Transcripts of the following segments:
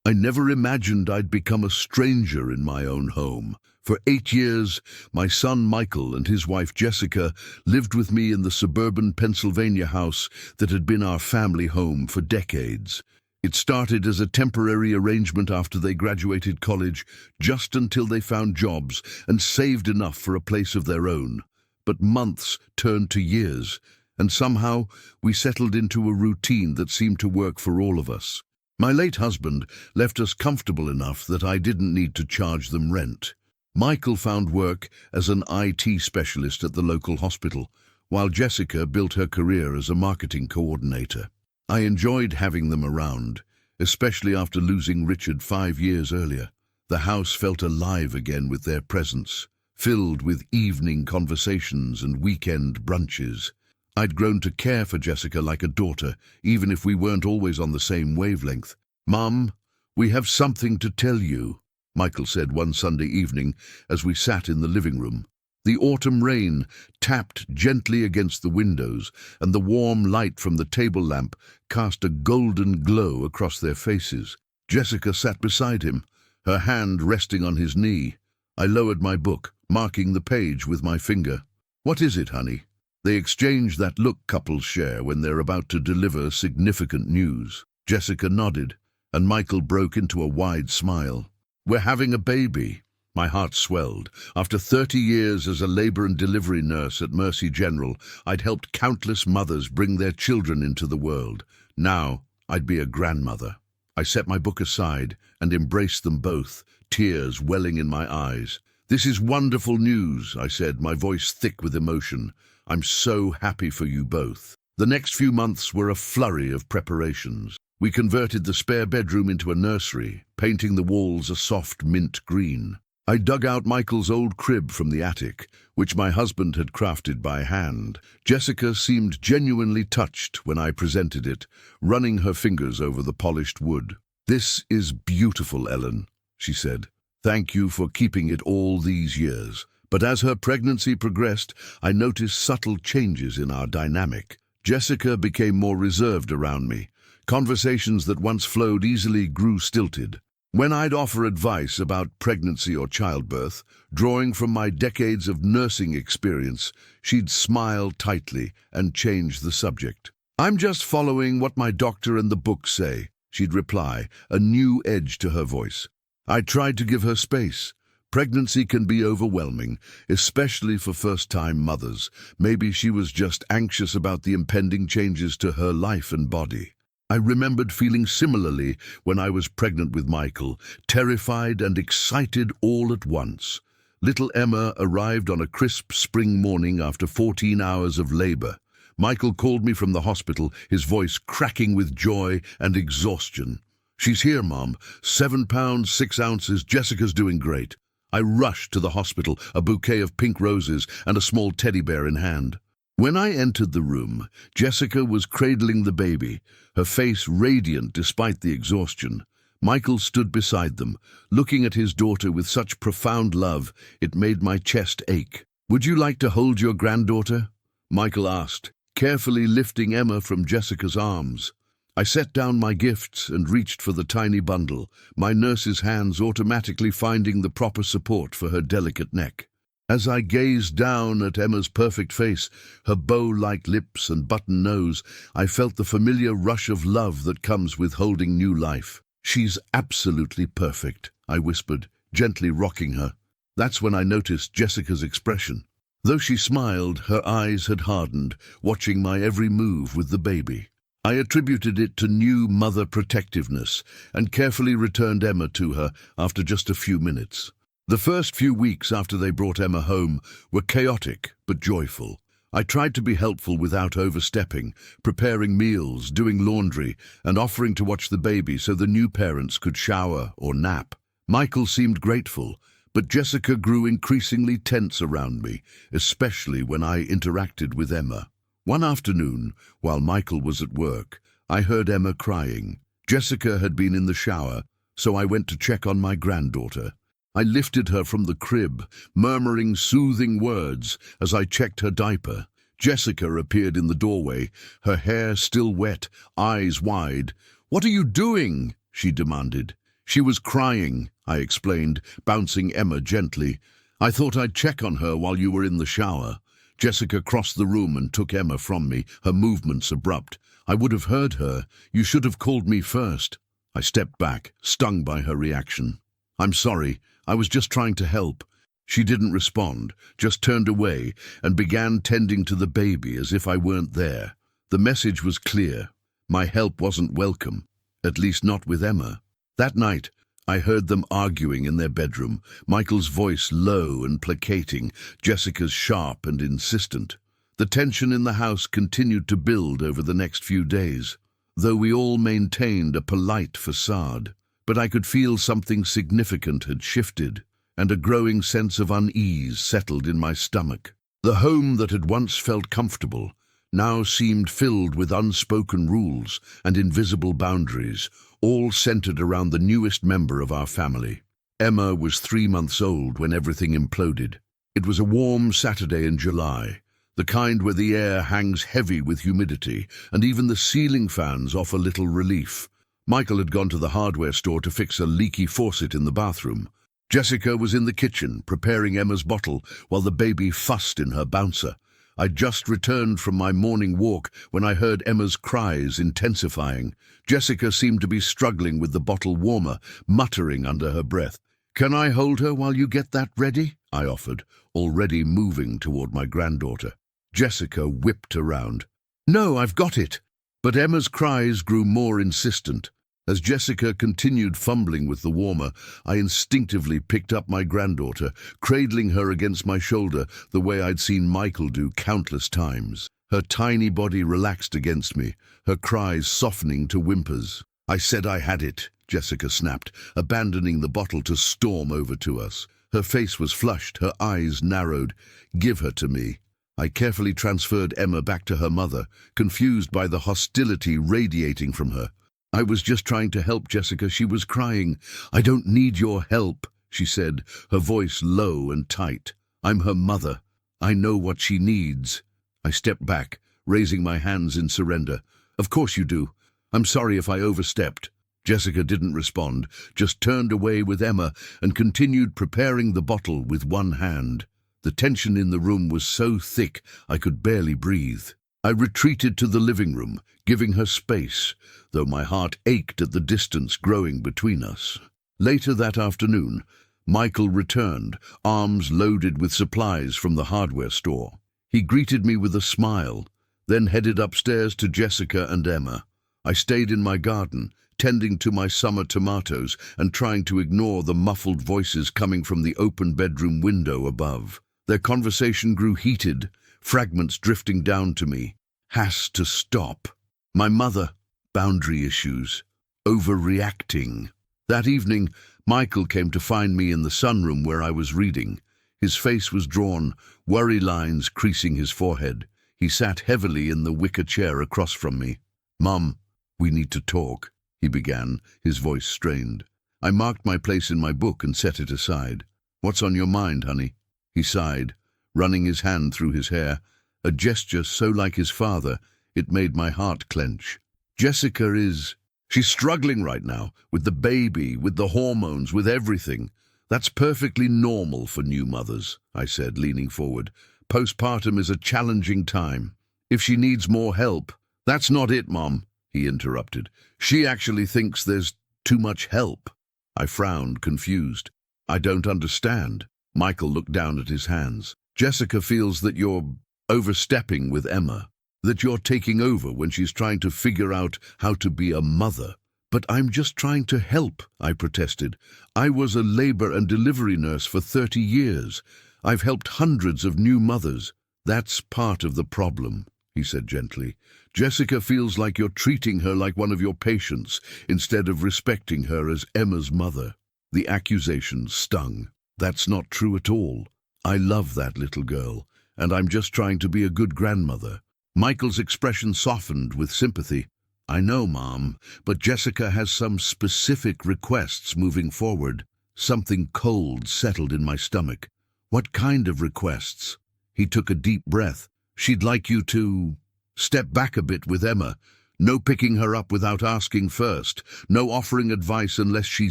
I never imagined I'd become a stranger in my own home. For 8 years, my son Michael and his wife Jessica lived with me in the suburban Pennsylvania house that had been our family home for decades. It started as a temporary arrangement after they graduated college, just until they found jobs and saved enough for a place of their own. But months turned to years, and somehow we settled into a routine that seemed to work for all of us. My late husband left us comfortable enough that I didn't need to charge them rent. Michael found work as an IT specialist at the local hospital, while Jessica built her career as a marketing coordinator. I enjoyed having them around, especially after losing Richard 5 years earlier. The house felt alive again with their presence, filled with evening conversations and weekend brunches. I'd grown to care for Jessica like a daughter, even if we weren't always on the same wavelength. "Mum, we have something to tell you," Michael said one Sunday evening as we sat in the living room. The autumn rain tapped gently against the windows, and the warm light from the table lamp cast a golden glow across their faces. Jessica sat beside him, her hand resting on his knee. I lowered my book, marking the page with my finger. "What is it, honey?" They exchange that look couples share when they're about to deliver significant news. Jessica nodded, and Michael broke into a wide smile. "We're having a baby." My heart swelled. After 30 years as a labor and delivery nurse at Mercy General, I'd helped countless mothers bring their children into the world. Now, I'd be a grandmother. I set my book aside and embraced them both, tears welling in my eyes. "This is wonderful news," I said, my voice thick with emotion. "I'm so happy for you both." The next few months were a flurry of preparations. We converted the spare bedroom into a nursery, painting the walls a soft mint green. I dug out Michael's old crib from the attic, which my husband had crafted by hand. Jessica seemed genuinely touched when I presented it, running her fingers over the polished wood. "This is beautiful, Ellen," she said. "Thank you for keeping it all these years." But as her pregnancy progressed, I noticed subtle changes in our dynamic. Jessica became more reserved around me. Conversations that once flowed easily grew stilted. When I'd offer advice about pregnancy or childbirth, drawing from my decades of nursing experience, she'd smile tightly and change the subject. "I'm just following what my doctor and the books say," she'd reply, a new edge to her voice. I tried to give her space. Pregnancy can be overwhelming, especially for first-time mothers. Maybe she was just anxious about the impending changes to her life and body. I remembered feeling similarly when I was pregnant with Michael, terrified and excited all at once. Little Emma arrived on a crisp spring morning after 14 hours of labor. Michael called me from the hospital, his voice cracking with joy and exhaustion. "She's here, Mom. 7 pounds, 6 ounces. Jessica's doing great." I rushed to the hospital, a bouquet of pink roses and a small teddy bear in hand. When I entered the room, Jessica was cradling the baby, her face radiant despite the exhaustion. Michael stood beside them, looking at his daughter with such profound love it made my chest ache. "Would you like to hold your granddaughter?" Michael asked, carefully lifting Emma from Jessica's arms. I set down my gifts and reached for the tiny bundle, my nurse's hands automatically finding the proper support for her delicate neck. As I gazed down at Emma's perfect face, her bow-like lips and button nose, I felt the familiar rush of love that comes with holding new life. "She's absolutely perfect," I whispered, gently rocking her. That's when I noticed Jessica's expression. Though she smiled, her eyes had hardened, watching my every move with the baby. I attributed it to new mother protectiveness and carefully returned Emma to her after just a few minutes. The first few weeks after they brought Emma home were chaotic but joyful. I tried to be helpful without overstepping, preparing meals, doing laundry, and offering to watch the baby so the new parents could shower or nap. Michael seemed grateful, but Jessica grew increasingly tense around me, especially when I interacted with Emma. One afternoon, while Michael was at work, I heard Emma crying. Jessica had been in the shower, so I went to check on my granddaughter. I lifted her from the crib, murmuring soothing words as I checked her diaper. Jessica appeared in the doorway, her hair still wet, eyes wide. "What are you doing?" she demanded. She was crying, I explained, bouncing Emma gently. I thought I'd check on her while you were in the shower. Jessica crossed the room and took Emma from me, her movements abrupt. I would have heard her. You should have called me first. I stepped back, stung by her reaction. I'm sorry. I was just trying to help. She didn't respond, just turned away and began tending to the baby as if I weren't there. The message was clear. My help wasn't welcome, at least not with Emma. That night, I heard them arguing in their bedroom, Michael's voice low and placating, Jessica's sharp and insistent. The tension in the house continued to build over the next few days, though we all maintained a polite facade. But I could feel something significant had shifted, and a growing sense of unease settled in my stomach. The home that had once felt comfortable now seemed filled with unspoken rules and invisible boundaries, all centered around the newest member of our family. Emma was 3 months old when everything imploded. It was a warm Saturday in July, the kind where the air hangs heavy with humidity, and even the ceiling fans offer little relief. Michael had gone to the hardware store to fix a leaky faucet in the bathroom. Jessica was in the kitchen, preparing Emma's bottle, while the baby fussed in her bouncer. I'd just returned from my morning walk when I heard Emma's cries intensifying. Jessica seemed to be struggling with the bottle warmer, muttering under her breath. "Can I hold her while you get that ready?" I offered, already moving toward my granddaughter. Jessica whipped around. "No, I've got it." But Emma's cries grew more insistent. As Jessica continued fumbling with the warmer, I instinctively picked up my granddaughter, cradling her against my shoulder the way I'd seen Michael do countless times. Her tiny body relaxed against me, her cries softening to whimpers. "I said I had it," Jessica snapped, abandoning the bottle to storm over to us. Her face was flushed, her eyes narrowed. "Give her to me." I carefully transferred Emma back to her mother, confused by the hostility radiating from her. "I was just trying to help Jessica. She was crying." "I don't need your help," she said, her voice low and tight. "I'm her mother. I know what she needs." I stepped back, raising my hands in surrender. "Of course you do. I'm sorry if I overstepped." Jessica didn't respond, just turned away with Emma and continued preparing the bottle with one hand. The tension in the room was so thick I could barely breathe. I retreated to the living room, giving her space, though my heart ached at the distance growing between us. Later that afternoon, Michael returned, arms loaded with supplies from the hardware store. He greeted me with a smile, then headed upstairs to Jessica and Emma. I stayed in my garden, tending to my summer tomatoes and trying to ignore the muffled voices coming from the open bedroom window above. Their conversation grew heated, fragments drifting down to me. "Has to stop." My mother, boundary issues, overreacting. That evening, Michael came to find me in the sunroom where I was reading. His face was drawn, worry lines creasing his forehead. He sat heavily in the wicker chair across from me. "Mum, we need to talk," he began, his voice strained. I marked my place in my book and set it aside. "What's on your mind, honey?" He sighed, running his hand through his hair, a gesture so like his father, it made my heart clench. She's struggling right now, with the baby, with the hormones, with everything. That's perfectly normal for new mothers," I said, leaning forward. "Postpartum is a challenging time. If she needs more help—" "That's not it, Mom," he interrupted. "She actually thinks there's too much help." I frowned, confused. "I don't understand." Michael looked down at his hands. "Jessica feels that you're overstepping with Emma, that you're taking over when she's trying to figure out how to be a mother." "But I'm just trying to help," I protested. "I was a labor and delivery nurse for 30 years. I've helped hundreds of new mothers." "That's part of the problem," he said gently. "Jessica feels like you're treating her like one of your patients instead of respecting her as Emma's mother." The accusation stung. "That's not true at all. I love that little girl, and I'm just trying to be a good grandmother." Michael's expression softened with sympathy. "I know, Mom, but Jessica has some specific requests moving forward." Something cold settled in my stomach. "What kind of requests?" He took a deep breath. "She'd like you to step back a bit with Emma, No picking her up without asking first. No offering advice unless she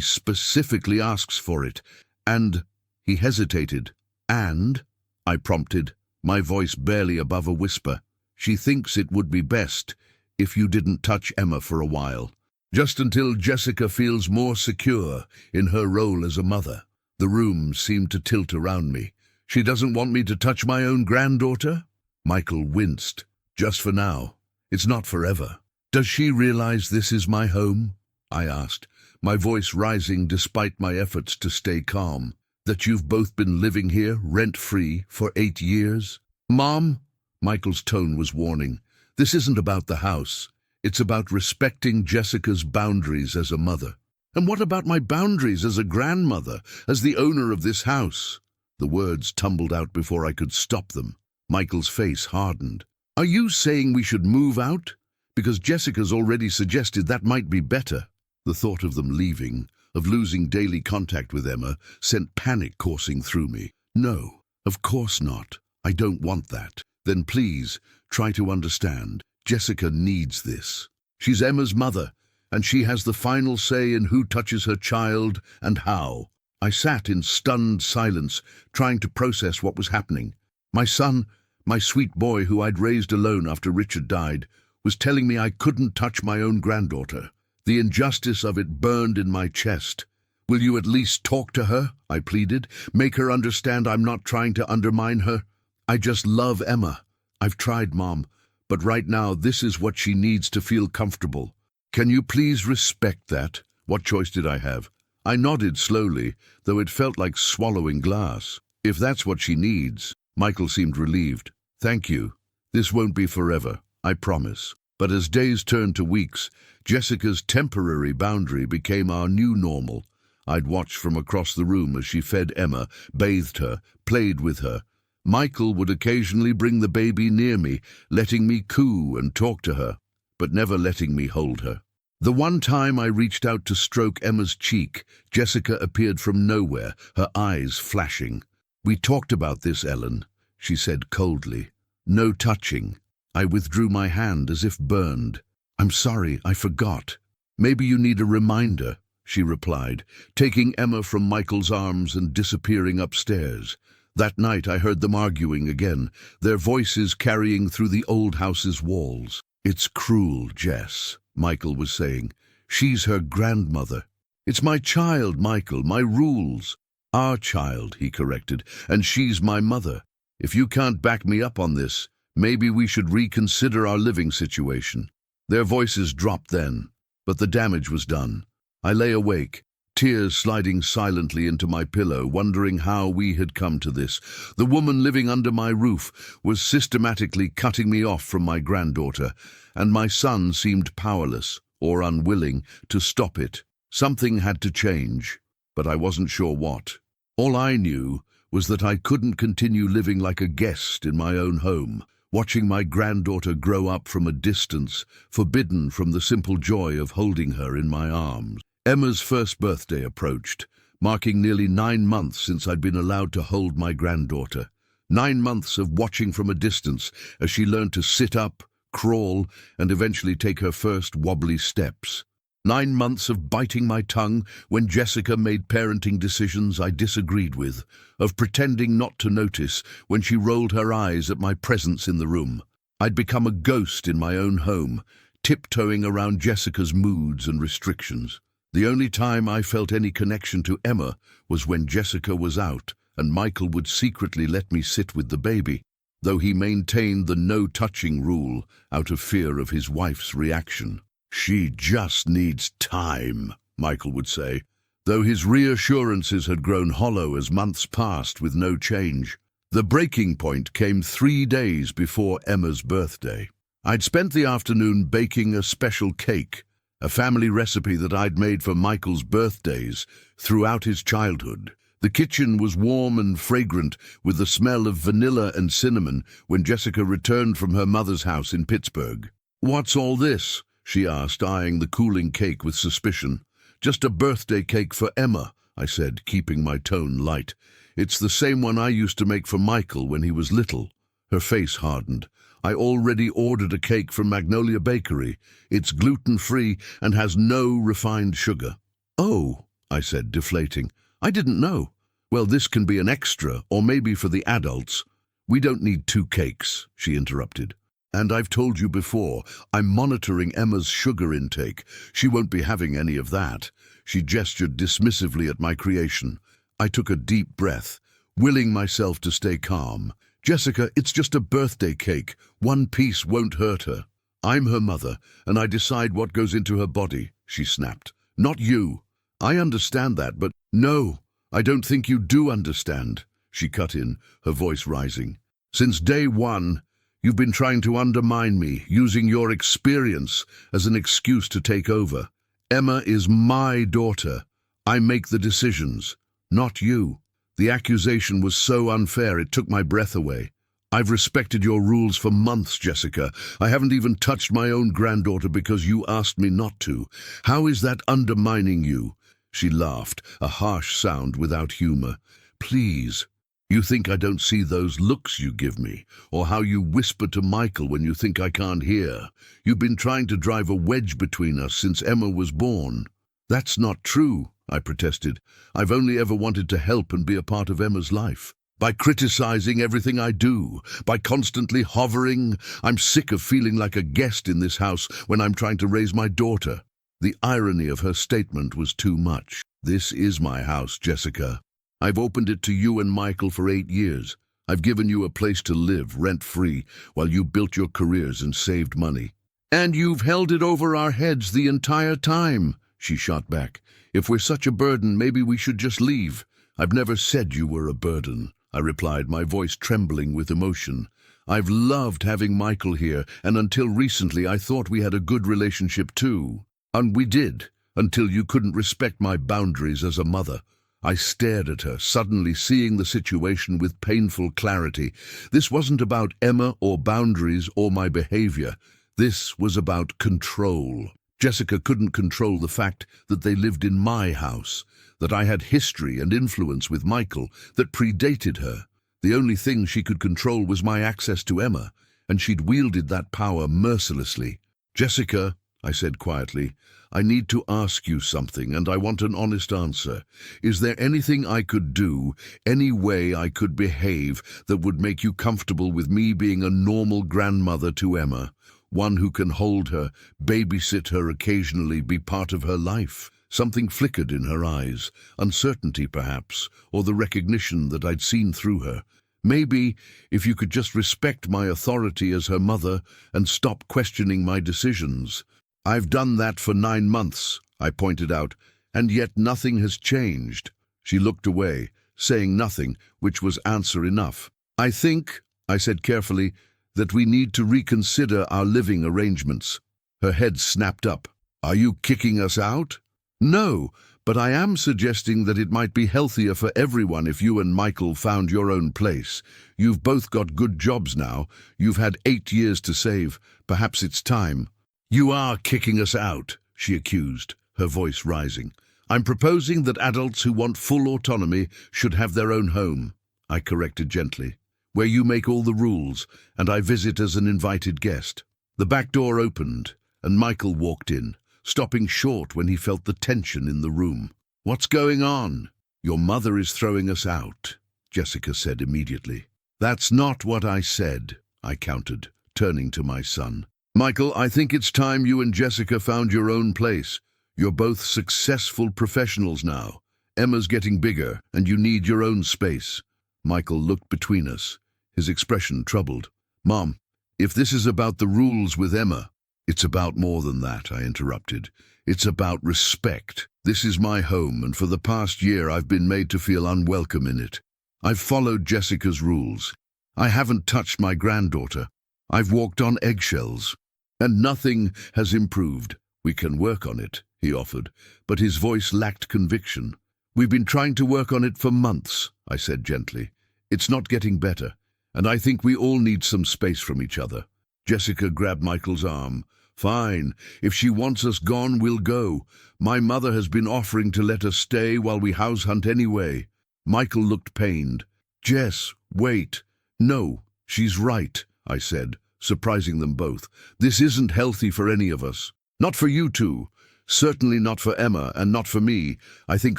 specifically asks for it. And he hesitated. And, I prompted, my voice barely above a whisper, she thinks it would be best if you didn't touch Emma for a while. Just until Jessica feels more secure in her role as a mother. The room seemed to tilt around me. She doesn't want me to touch my own granddaughter? Michael winced. Just for now. It's not forever. Does she realize this is my home? I asked, my voice rising despite my efforts to stay calm. That you've both been living here, rent-free, for 8 years? Mom? Michael's tone was warning. This isn't about the house. It's about respecting Jessica's boundaries as a mother. And what about my boundaries as a grandmother, as the owner of this house? The words tumbled out before I could stop them. Michael's face hardened. Are you saying we should move out? Because Jessica's already suggested that might be better. The thought of them leaving, of losing daily contact with Emma, sent panic coursing through me. No, of course not. I don't want that. Then please, try to understand. Jessica needs this. She's Emma's mother, and she has the final say in who touches her child and how. I sat in stunned silence, trying to process what was happening. My son, my sweet boy who I'd raised alone after Richard died, was telling me I couldn't touch my own granddaughter. The injustice of it burned in my chest. Will you at least talk to her? I pleaded. Make her understand I'm not trying to undermine her. I just love Emma. I've tried, Mom, but right now this is what she needs to feel comfortable. Can you please respect that? What choice did I have? I nodded slowly, though it felt like swallowing glass. If that's what she needs. Michael seemed relieved. Thank you. This won't be forever, I promise. But as days turned to weeks, Jessica's temporary boundary became our new normal. I'd watch from across the room as she fed Emma, bathed her, played with her. Michael would occasionally bring the baby near me, letting me coo and talk to her, but never letting me hold her. The one time I reached out to stroke Emma's cheek, Jessica appeared from nowhere, her eyes flashing. We talked about this, Ellen, she said coldly. No touching. I withdrew my hand as if burned. I'm sorry, I forgot. Maybe you need a reminder, she replied, taking Emma from Michael's arms and disappearing upstairs. That night I heard them arguing again, their voices carrying through the old house's walls. It's cruel, Jess, Michael was saying. She's her grandmother. It's my child, Michael, my rules. Our child, he corrected, and she's my mother. If you can't back me up on this, maybe we should reconsider our living situation. Their voices dropped then, but the damage was done. I lay awake, tears sliding silently into my pillow, wondering how we had come to this. The woman living under my roof was systematically cutting me off from my granddaughter, and my son seemed powerless or unwilling to stop it. Something had to change, but I wasn't sure what. All I knew was that I couldn't continue living like a guest in my own home, watching my granddaughter grow up from a distance, forbidden from the simple joy of holding her in my arms. Emma's first birthday approached, marking nearly 9 months since I'd been allowed to hold my granddaughter. 9 months of watching from a distance as she learned to sit up, crawl, and eventually take her first wobbly steps. 9 months of biting my tongue when Jessica made parenting decisions I disagreed with, of pretending not to notice when she rolled her eyes at my presence in the room. I'd become a ghost in my own home, tiptoeing around Jessica's moods and restrictions. The only time I felt any connection to Emma was when Jessica was out and Michael would secretly let me sit with the baby, though he maintained the no-touching rule out of fear of his wife's reaction. She just needs time, Michael would say, though his reassurances had grown hollow as months passed with no change. The breaking point came 3 days before Emma's birthday. I'd spent the afternoon baking a special cake, a family recipe that I'd made for Michael's birthdays throughout his childhood. The kitchen was warm and fragrant with the smell of vanilla and cinnamon when Jessica returned from her mother's house in Pittsburgh. "What's all this?" she asked, eyeing the cooling cake with suspicion. "Just a birthday cake for Emma," I said, keeping my tone light. "It's the same one I used to make for Michael when he was little." Her face hardened. I already ordered a cake from Magnolia Bakery. It's gluten-free and has no refined sugar." "Oh," I said, deflating. "I didn't know. Well, this can be an extra, or maybe for the adults." "We don't need 2 cakes," she interrupted. "And I've told you before, I'm monitoring Emma's sugar intake. She won't be having any of that." She gestured dismissively at my creation. I took a deep breath, willing myself to stay calm. "Jessica, it's just a birthday cake. 1 piece won't hurt her." "I'm her mother, and I decide what goes into her body," she snapped. "Not you." "I understand that, but—" "No, I don't think you do understand," she cut in, her voice rising. "Since day one, you've been trying to undermine me, using your experience as an excuse to take over. Emma is my daughter. I make the decisions, not you. The accusation was so unfair it took my breath away. I've respected your rules for months, Jessica. I haven't even touched my own granddaughter because you asked me not to. How is that undermining you?" She laughed, a harsh sound without humor. "Please. You think I don't see those looks you give me, or how you whisper to Michael when you think I can't hear? You've been trying to drive a wedge between us since Emma was born." "That's not true," I protested. "I've only ever wanted to help and be a part of Emma's life. By criticizing everything I do, by constantly hovering, I'm sick of feeling like a guest in this house when I'm trying to raise my daughter." The irony of her statement was too much. "This is my house, Jessica. I've opened it to you and Michael for 8 years. I've given you a place to live, rent-free, while you built your careers and saved money." "And you've held it over our heads the entire time," she shot back. "If we're such a burden, maybe we should just leave." "I've never said you were a burden," I replied, my voice trembling with emotion. "I've loved having Michael here, and until recently I thought we had a good relationship too. And we did, until you couldn't respect my boundaries as a mother." I stared at her, suddenly seeing the situation with painful clarity. This wasn't about Emma or boundaries or my behavior. This was about control. Jessica couldn't control the fact that they lived in my house, that I had history and influence with Michael that predated her. The only thing she could control was my access to Emma, and she'd wielded that power mercilessly. "Jessica," I said quietly, "I need to ask you something, and I want an honest answer. Is there anything I could do, any way I could behave that would make you comfortable with me being a normal grandmother to Emma? One who can hold her, babysit her occasionally, be part of her life?" Something flickered in her eyes, uncertainty perhaps, or the recognition that I'd seen through her. "Maybe if you could just respect my authority as her mother and stop questioning my decisions." "I've done that for 9 months, I pointed out, "and yet nothing has changed." She looked away, saying nothing, which was answer enough. "I think," I said carefully, "that we need to reconsider our living arrangements." Her head snapped up. "Are you kicking us out?" "No, but I am suggesting that it might be healthier for everyone if you and Michael found your own place. You've both got good jobs now. You've had 8 years to save. Perhaps it's time." "You are kicking us out," she accused, her voice rising. "I'm proposing that adults who want full autonomy should have their own home," I corrected gently, "where you make all the rules, and I visit as an invited guest." The back door opened, and Michael walked in, stopping short when he felt the tension in the room. "What's going on?" "Your mother is throwing us out," Jessica said immediately. "That's not what I said," I countered, turning to my son. "Michael, I think it's time you and Jessica found your own place. You're both successful professionals now. Emma's getting bigger, and you need your own space." Michael looked between us, his expression troubled. "Mom, if this is about the rules with Emma—" "It's about more than that," I interrupted. "It's about respect. This is my home, and for the past year I've been made to feel unwelcome in it. I've followed Jessica's rules. I haven't touched my granddaughter. I've walked on eggshells. And nothing has improved." "We can work on it," he offered, but his voice lacked conviction. "We've been trying to work on it for months," I said gently. "It's not getting better, and I think we all need some space from each other." Jessica grabbed Michael's arm. "Fine. If she wants us gone, we'll go. My mother has been offering to let us stay while we house hunt anyway." Michael looked pained. "Jess, wait." "No, she's right," I said, surprising them both. "This isn't healthy for any of us. Not for you two. Certainly not for Emma, and not for me. I think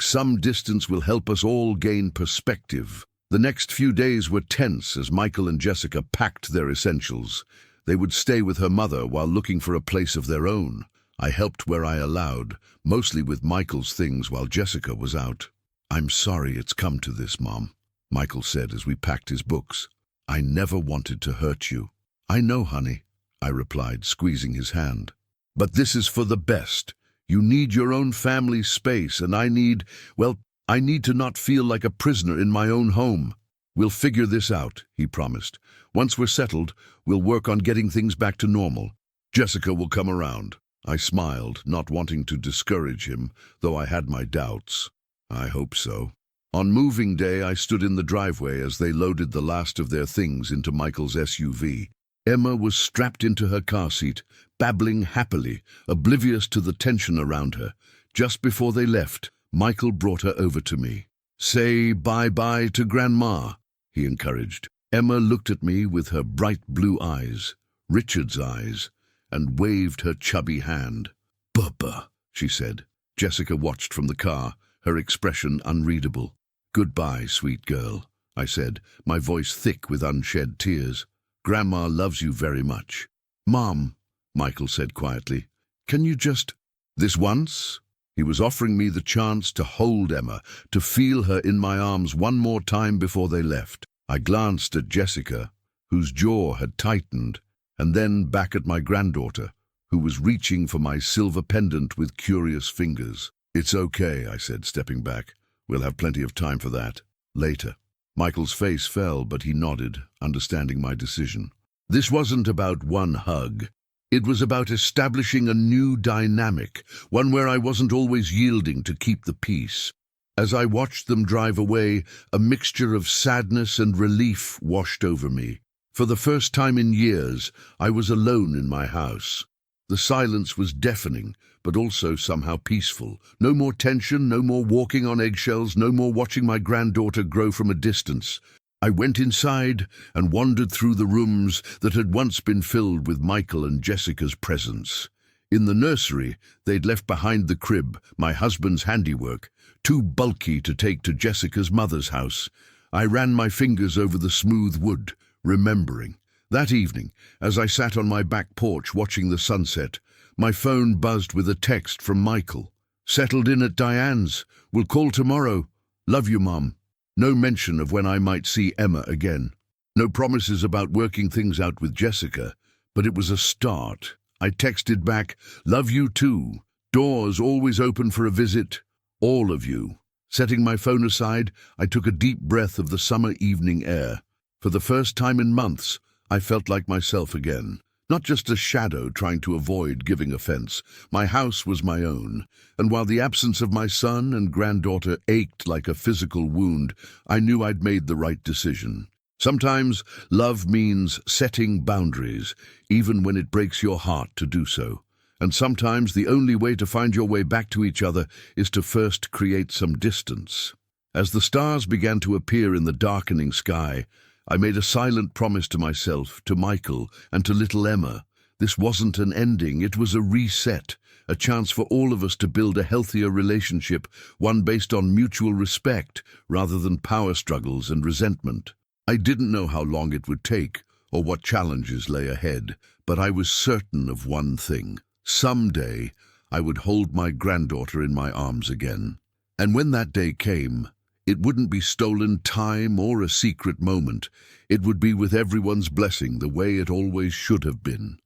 some distance will help us all gain perspective." The next few days were tense as Michael and Jessica packed their essentials. They would stay with her mother while looking for a place of their own. I helped where I allowed, mostly with Michael's things while Jessica was out. "I'm sorry it's come to this, Mom," Michael said as we packed his books. "I never wanted to hurt you." "I know, honey," I replied, squeezing his hand. "But this is for the best. You need your own family space, and I need to not feel like a prisoner in my own home." "We'll figure this out," he promised. "Once we're settled, we'll work on getting things back to normal. Jessica will come around." I smiled, not wanting to discourage him, though I had my doubts. "I hope so." On moving day, I stood in the driveway as they loaded the last of their things into Michael's SUV. Emma was strapped into her car seat, babbling happily, oblivious to the tension around her. Just before they left, Michael brought her over to me. "Say bye-bye to Grandma," he encouraged. Emma looked at me with her bright blue eyes, Richard's eyes, and waved her chubby hand. "Bubba," she said. Jessica watched from the car, her expression unreadable. "Goodbye, sweet girl," I said, my voice thick with unshed tears. "Grandma loves you very much." "Mom," Michael said quietly, "can you just—" "This once?" He was offering me the chance to hold Emma, to feel her in my arms one more time before they left. I glanced at Jessica, whose jaw had tightened, and then back at my granddaughter, who was reaching for my silver pendant with curious fingers. "It's okay," I said, stepping back. "We'll have plenty of time for that. Later." Michael's face fell, but he nodded, understanding my decision. This wasn't about one hug. It was about establishing a new dynamic, one where I wasn't always yielding to keep the peace. As I watched them drive away, a mixture of sadness and relief washed over me. For the first time in years, I was alone in my house. The silence was deafening, but also somehow peaceful. No more tension, no more walking on eggshells, no more watching my granddaughter grow from a distance. I went inside and wandered through the rooms that had once been filled with Michael and Jessica's presence. In the nursery, they'd left behind the crib, my husband's handiwork, too bulky to take to Jessica's mother's house. I ran my fingers over the smooth wood, remembering. That evening, as I sat on my back porch watching the sunset, my phone buzzed with a text from Michael. "Settled in at Diane's. We'll call tomorrow. Love you, Mom." No mention of when I might see Emma again. No promises about working things out with Jessica, but it was a start. I texted back, "Love you too. Doors always open for a visit. All of you." Setting my phone aside, I took a deep breath of the summer evening air. For the first time in months, I felt like myself again. Not just a shadow trying to avoid giving offense. My house was my own, and while the absence of my son and granddaughter ached like a physical wound, I knew I'd made the right decision. Sometimes love means setting boundaries, even when it breaks your heart to do so. And sometimes the only way to find your way back to each other is to first create some distance. As the stars began to appear in the darkening sky, I made a silent promise to myself, to Michael, and to little Emma. This wasn't an ending, it was a reset, a chance for all of us to build a healthier relationship, one based on mutual respect rather than power struggles and resentment. I didn't know how long it would take or what challenges lay ahead, but I was certain of one thing. Someday, I would hold my granddaughter in my arms again. And when that day came, it wouldn't be stolen time or a secret moment. It would be with everyone's blessing the way it always should have been.